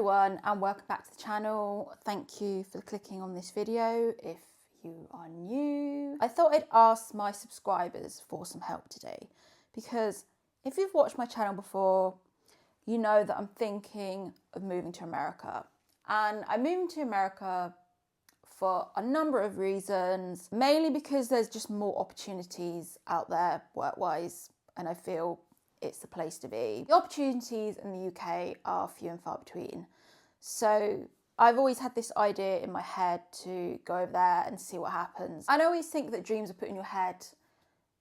everyone and welcome back to the channel. Thank you for clicking on this video. If you are new, I thought I'd ask my subscribers for some help today, because if you've watched my channel before, you know that I'm thinking of moving to America. And I'm moving to America for a number of reasons, mainly because there's just more opportunities out there work-wise, and I feel it's the place to be. The opportunities in the UK are few and far between. So I've always had this idea in my head to go over there and see what happens. And I always think that dreams are put in your head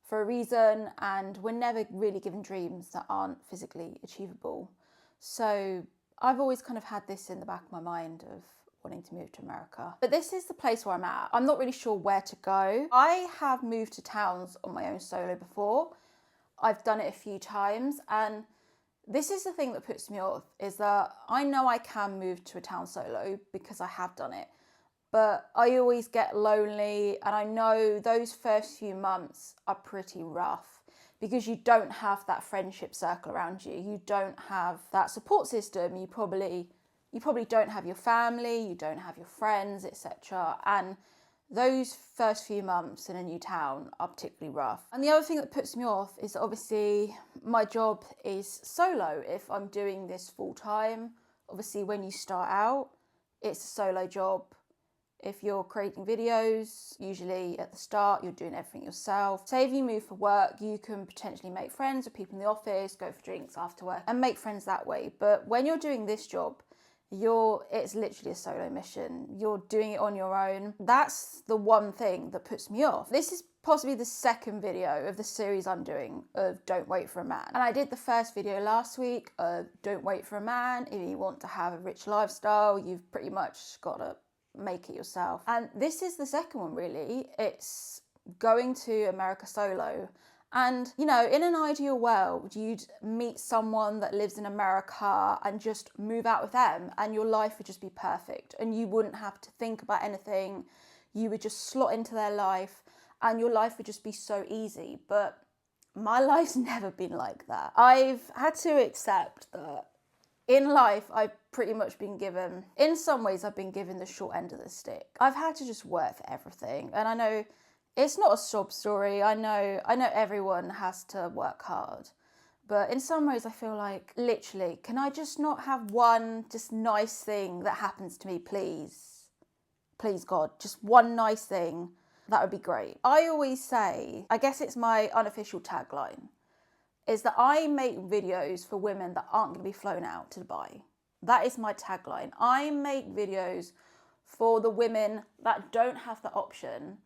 for a reason, and we're never really given dreams that aren't physically achievable. So I've always kind of had this in the back of my mind of wanting to move to America. But this is the place where I'm at. I'm not really sure where to go. I have moved to towns on my own solo before. I've done it a few times, and this is the thing that puts me off, is that I know I can move to a town solo because I have done it, but I always get lonely, and I know those first few months are pretty rough because you don't have that friendship circle around you. You don't have that support system. You probably don't have your family, you don't have your friends, etc. And those first few months in a new town are particularly rough. And the other thing that puts me off is that obviously my job is solo. If I'm doing this full time, obviously when you start out, it's a solo job. If you're creating videos, usually at the start, you're doing everything yourself. Say if you move for work, you can potentially make friends with people in the office, go for drinks after work and make friends that way. But when you're doing this job, it's literally a solo mission. You're doing it on your own. That's the one thing that puts me off. This is possibly the second video of the series I'm doing of Don't Wait for a Man. And I did the first video last week of Don't Wait for a Man. If you want to have a rich lifestyle, you've pretty much got to make it yourself. And this is the second one, really. It's going to America solo. And, you know, in an ideal world, you'd meet someone that lives in America and just move out with them, and your life would just be perfect. And you wouldn't have to think about anything. You would just slot into their life and your life would just be so easy. But my life's never been like that. I've had to accept that in life, I've pretty much been given, in some ways, I've been given the short end of the stick. I've had to just work for everything. And I know it's not a sob story. I know everyone has to work hard. But in some ways I feel like, literally, can I just not have one just nice thing that happens to me, please? Please, God, just one nice thing. That would be great. I always say, I guess it's my unofficial tagline, is that I make videos for women that aren't going to be flown out to Dubai. That is my tagline. I make videos for the women that don't have the option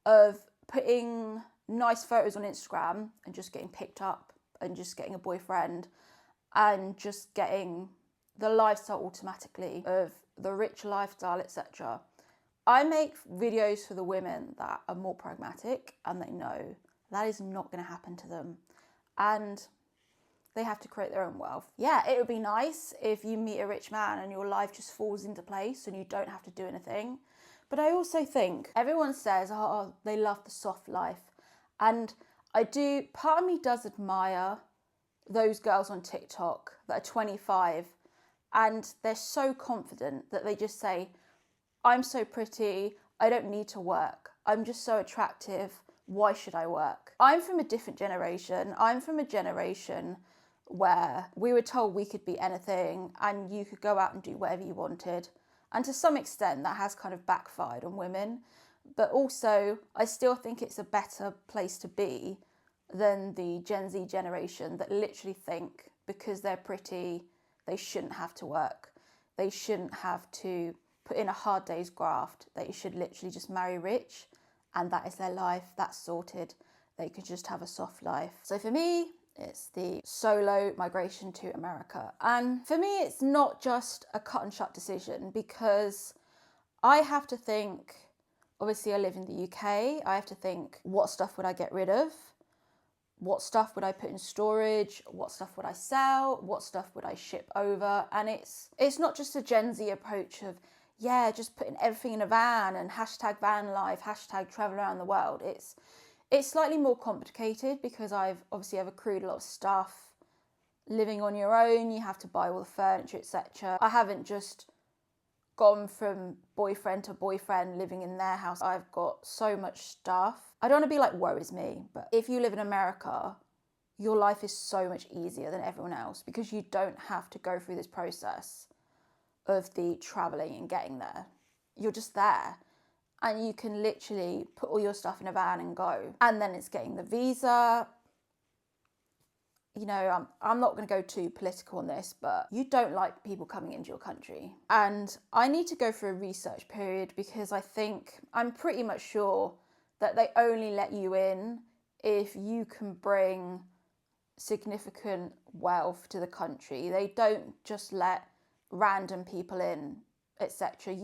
of putting nice photos on Instagram and just getting picked up and just getting a boyfriend and just getting the lifestyle automatically of the rich lifestyle, etc. I make videos for the women that are more pragmatic and they know that is not going to happen to them and they have to create their own wealth. Yeah, it would be nice if you meet a rich man and your life just falls into place and you don't have to do anything. But I also think everyone says, oh, they love the soft life. And I do, part of me does admire those girls on TikTok that are 25 and they're so confident that they just say, I'm so pretty, I don't need to work. I'm just so attractive, why should I work? I'm from a different generation. I'm from a generation where we were told we could be anything and you could go out and do whatever you wanted. And to some extent, that has kind of backfired on women. But also, I still think it's a better place to be than the Gen Z generation that literally think because they're pretty, they shouldn't have to work. They shouldn't have to put in a hard day's graft. They should literally just marry rich and that is their life. That's sorted. They could just have a soft life. So for me, it's the solo migration to America. And for me, it's not just a cut and shut decision because I have to think, obviously I live in the UK, I have to think what stuff would I get rid of? What stuff would I put in storage? What stuff would I sell? What stuff would I ship over? And it's not just a Gen Z approach of, yeah, just putting everything in a van and hashtag van life, hashtag travel around the world. It's slightly more complicated because I've accrued a lot of stuff living on your own, you have to buy all the furniture, etc. I haven't just gone from boyfriend to boyfriend living in their house. I've got so much stuff. I don't want to be like, woe is me, but if you live in America, your life is so much easier than everyone else because you don't have to go through this process of the traveling and getting there. You're just there. And you can literally put all your stuff in a van and go. And then it's getting the visa. You know, I'm not going to go too political on this, but you don't like people coming into your country. And I need to go through a research period because I'm pretty much sure that they only let you in if you can bring significant wealth to the country. They don't just let random people in, etc.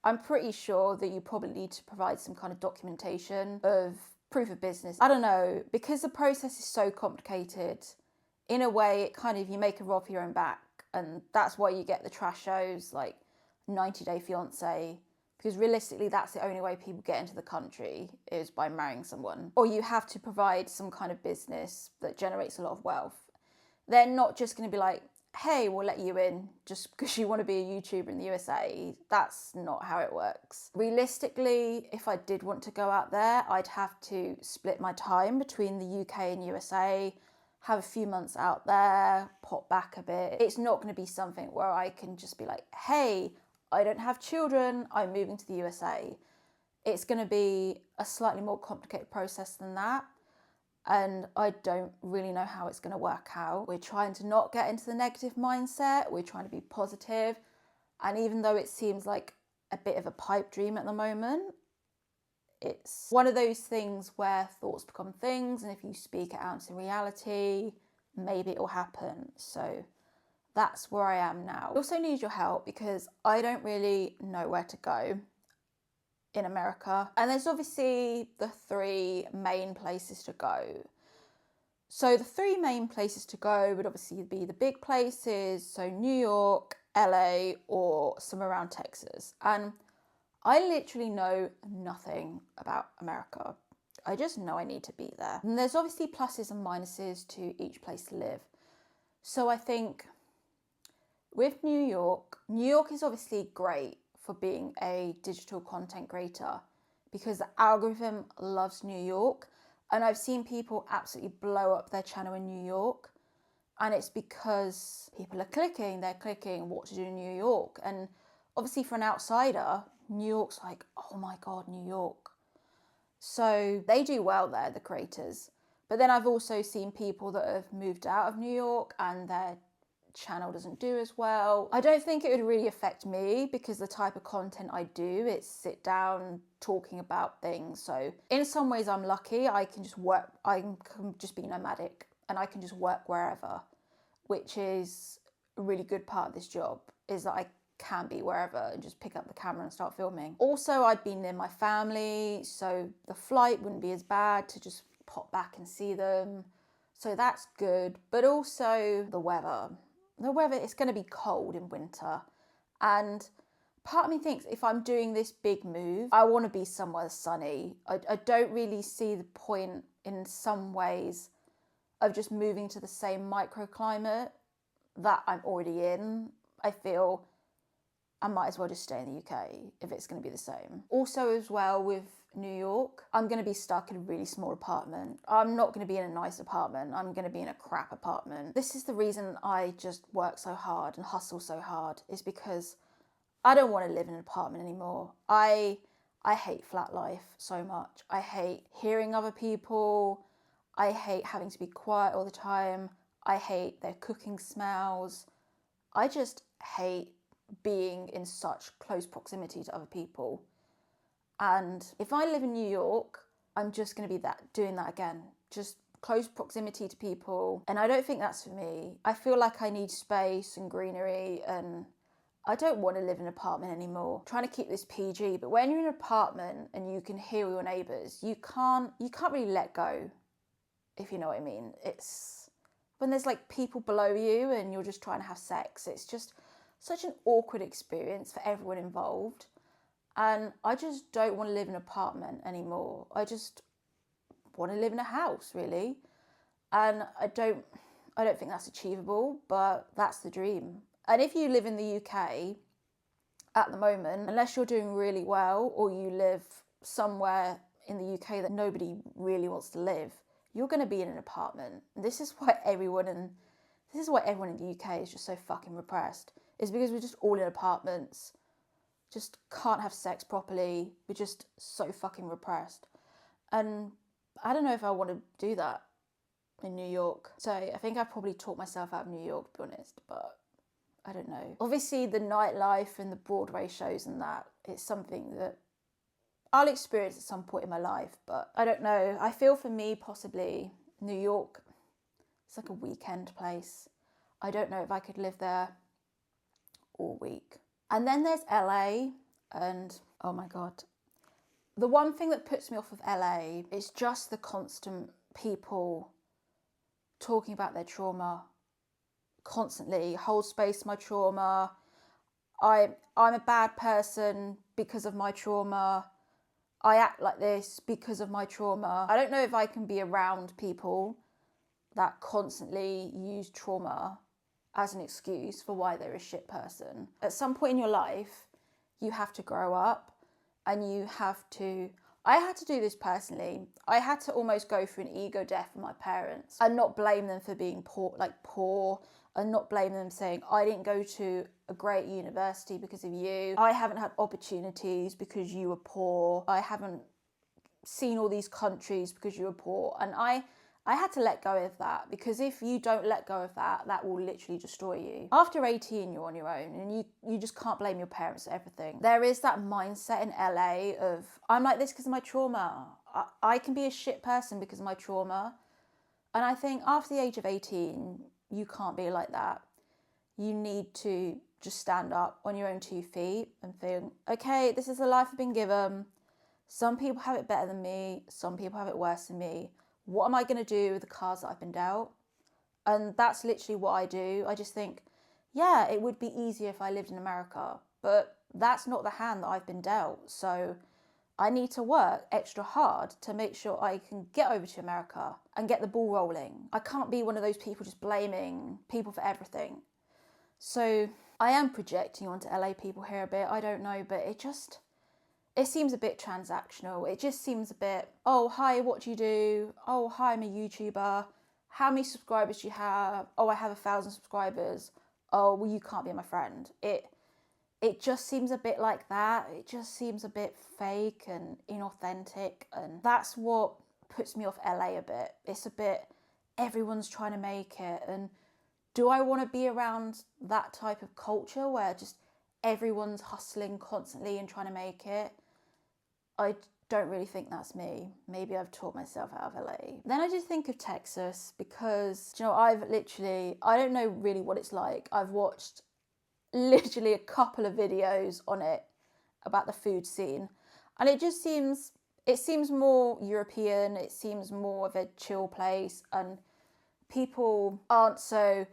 I'm pretty sure that you probably need to provide some kind of documentation of proof of business. I don't know, because the process is so complicated, in a way it kind of, you make a rob for your own back, and that's why you get the trash shows like 90 Day Fiancé, because realistically that's the only way people get into the country is by marrying someone. Or you have to provide some kind of business that generates a lot of wealth. They're not just going to be like, hey, we'll let you in just because you want to be a YouTuber in the USA. That's not how it works. Realistically, if I did want to go out there, I'd have to split my time between the UK and USA, have a few months out there, pop back a bit. It's not going to be something where I can just be like, hey, I don't have children, I'm moving to the USA. It's going to be a slightly more complicated process than that. And I don't really know how it's going to work out. We're trying to not get into the negative mindset. We're trying to be positive. And even though it seems like a bit of a pipe dream at the moment, it's one of those things where thoughts become things. And if you speak it out into reality, maybe it will happen. So that's where I am now. I also need your help because I don't really know where to go in America. And there's obviously the 3 main places to go. So the 3 main places to go would obviously be the big places, so New York, LA, or somewhere around Texas. And I literally know nothing about America. I just know I need to be there. And there's obviously pluses and minuses to each place to live. So I think with New York is obviously great for being a digital content creator because the algorithm loves New York, and I've seen people absolutely blow up their channel in New York, and it's because people are clicking what to do in New York. And obviously for an outsider, New York's like, oh my god, New York. So they do well there, the creators. But then I've also seen people that have moved out of New York and their channel doesn't do as well. I don't think it would really affect me because the type of content I do, it's sit down talking about things. So in some ways I'm lucky. I can just be nomadic and I can just work wherever, which is a really good part of this job, is that I can be wherever and just pick up the camera and start filming. Also, I'd be near my family, so the flight wouldn't be as bad to just pop back and see them. So that's good. But also the weather, it's going to be cold in winter. And part of me thinks if I'm doing this big move, I want to be somewhere sunny. I don't really see the point in some ways of just moving to the same microclimate that I'm already in. I feel I might as well just stay in the UK if it's going to be the same. Also as well with New York, I'm going to be stuck in a really small apartment. I'm not going to be in a nice apartment. I'm going to be in a crap apartment. This is the reason I just work so hard and hustle so hard, is because I don't want to live in an apartment anymore. I hate flat life so much. I hate hearing other people. I hate having to be quiet all the time. I hate their cooking smells. I just hate being in such close proximity to other people. And if I live in New York, I'm just going to be doing that again. Just close proximity to people. And I don't think that's for me. I feel like I need space and greenery, and I don't want to live in an apartment anymore. I'm trying to keep this PG, but when you're in an apartment and you can hear your neighbours, you can't really let go, if you know what I mean. It's when there's like people below you and you're just trying to have sex. It's just such an awkward experience for everyone involved. And I just don't want to live in an apartment anymore. I just want to live in a house, really. And I don't think that's achievable, but that's the dream. And if you live in the UK at the moment, unless you're doing really well or you live somewhere in the UK that nobody really wants to live, you're going to be in an apartment. This is why everyone in the UK is just so fucking repressed. It's because we're just all in apartments, just can't have sex properly. We're just so fucking repressed. And I don't know if I want to do that in New York. So I think I probably talked myself out of New York, to be honest, but I don't know. Obviously the nightlife and the Broadway shows and that, it's something that I'll experience at some point in my life, but I don't know. I feel for me, possibly New York, it's like a weekend place. I don't know if I could live there all week. And then there's LA, and oh my God. The one thing that puts me off of LA is just the constant people talking about their trauma constantly. Hold space for my trauma. I'm a bad person because of my trauma. I act like this because of my trauma. I don't know if I can be around people that constantly use trauma as an excuse for why they're a shit person. At some point in your life, you have to grow up and you have to... I had to do this personally. I had to almost go through an ego death with my parents and not blame them for being poor, and not blame them saying, I didn't go to a great university because of you. I haven't had opportunities because you were poor. I haven't seen all these countries because you were poor. And I had to let go of that, because if you don't let go of that, that will literally destroy you. After 18, you're on your own and you just can't blame your parents for everything. There is that mindset in LA of, I'm like this because of my trauma. I can be a shit person because of my trauma. And I think after the age of 18, you can't be like that. You need to just stand up on your own 2 feet and think, okay, this is the life I've been given. Some people have it better than me. Some people have it worse than me. What am I going to do with the cards that I've been dealt? And that's literally what I do. I just think, yeah, it would be easier if I lived in America, but that's not the hand that I've been dealt. So I need to work extra hard to make sure I can get over to America and get the ball rolling. I can't be one of those people just blaming people for everything. So I am projecting onto LA people here a bit. I don't know, but it seems a bit transactional. It just seems a bit, oh, hi, what do you do? Oh, hi, I'm a YouTuber. How many subscribers do you have? Oh, I have 1,000 subscribers. Oh, well, you can't be my friend. It just seems a bit like that. It just seems a bit fake and inauthentic. And that's what puts me off LA a bit. It's a bit, everyone's trying to make it. And do I want to be around that type of culture where just everyone's hustling constantly and trying to make it? I don't really think that's me. Maybe I've taught myself out of LA. Then I just think of Texas because, you know, I don't know really what it's like. I've watched literally a couple of videos on it about the food scene, and it seems more European. It seems more of a chill place, and people aren't so,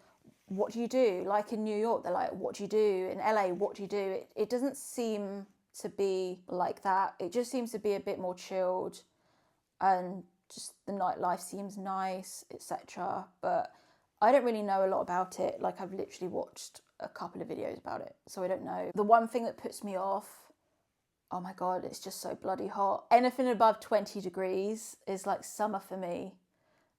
what do you do? Like in New York, they're like, what do you do? In LA, what do you do? It doesn't seem to be like that. It just seems to be a bit more chilled, and just the nightlife seems nice, etc. But I don't really know a lot about it. Like, I've literally watched a couple of videos about it, so I don't know. The one thing that puts me off, oh my God, it's just so bloody hot. Anything above 20 degrees is like summer for me.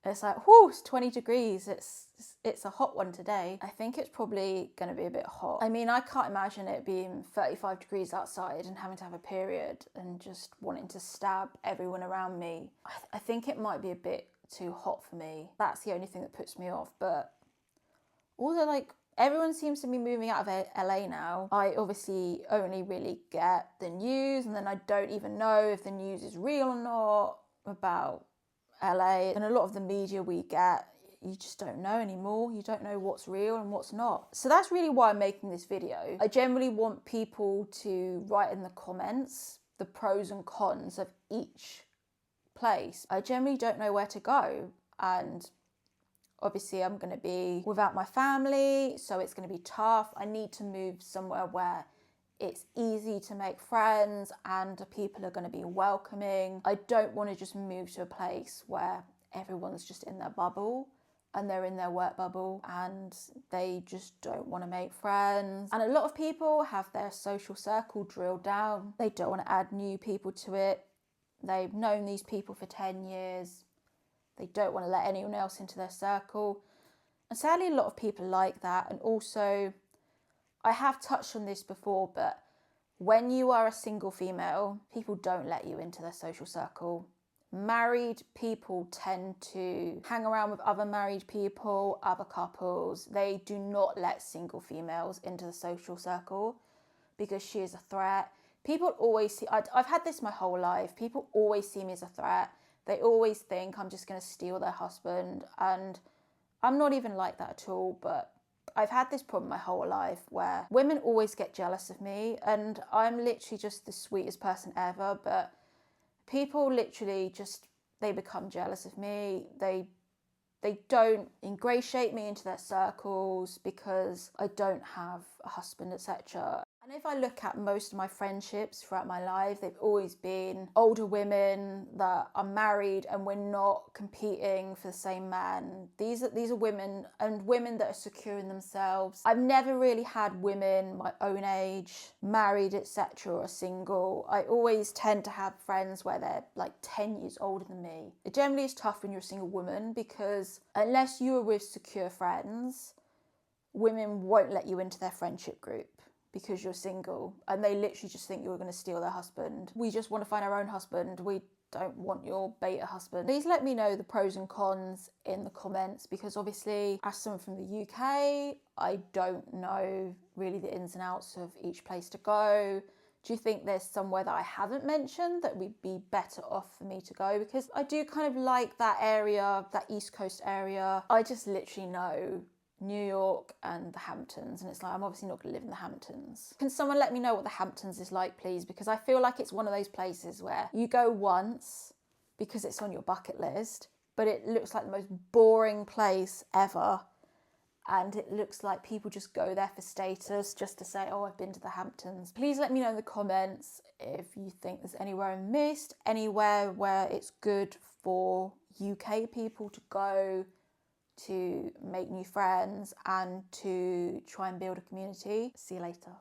It's like, whoo, it's 20 degrees. It's a hot one today. I think it's probably going to be a bit hot. I mean, I can't imagine it being 35 degrees outside and having to have a period and just wanting to stab everyone around me. I think it might be a bit too hot for me. That's the only thing that puts me off. But also, like, everyone seems to be moving out of LA now. I obviously only really get the news, and then I don't even know if the news is real or not about LA. And a lot of the media we get, you just don't know anymore. You don't know what's real and what's not. So that's really why I'm making this video. I generally want people to write in the comments the pros and cons of each place. I generally don't know where to go, and obviously I'm going to be without my family, so it's going to be tough. I need to move somewhere where it's easy to make friends and people are going to be welcoming. I don't want to just move to a place where everyone's just in their bubble and they're in their work bubble and they just don't want to make friends. And a lot of people have their social circle drilled down. They don't want to add new people to it. They've known these people for 10 years. They don't want to let anyone else into their circle. And sadly, a lot of people are like that. And also, I have touched on this before, but when you are a single female, people don't let you into their social circle. Married people tend to hang around with other married people, other couples. They do not let single females into the social circle because she is a threat. People always see, I've had this my whole life, people always see me as a threat. They always think I'm just going to steal their husband, and I'm not even like that at all, but I've had this problem my whole life where women always get jealous of me, and I'm literally just the sweetest person ever, but people literally just, they become jealous of me. They don't ingratiate me into their circles because I don't have a husband, etc. And if I look at most of my friendships throughout my life, they've always been older women that are married and we're not competing for the same man. These are women, and women that are secure in themselves. I've never really had women my own age, married, etc., or single. I always tend to have friends where they're like 10 years older than me. It generally is tough when you're a single woman because unless you are with secure friends, women won't let you into their friendship group because you're single, and they literally just think you're going to steal their husband. We just want to find our own husband. We don't want your beta husband. Please let me know the pros and cons in the comments, because obviously as someone from the UK, I don't know really the ins and outs of each place to go. Do you think there's somewhere that I haven't mentioned that would be better off for me to go? Because I do kind of like that area, that East Coast area. I just literally know New York and the Hamptons, and it's like, I'm obviously not going to live in the Hamptons. Can someone let me know what the Hamptons is like, please? Because I feel like it's one of those places where you go once because it's on your bucket list, but it looks like the most boring place ever, and it looks like people just go there for status, just to say, oh, I've been to the Hamptons. Please let me know in the comments if you think there's anywhere I missed, anywhere where it's good for UK people to go to make new friends and to try and build a community. See you later.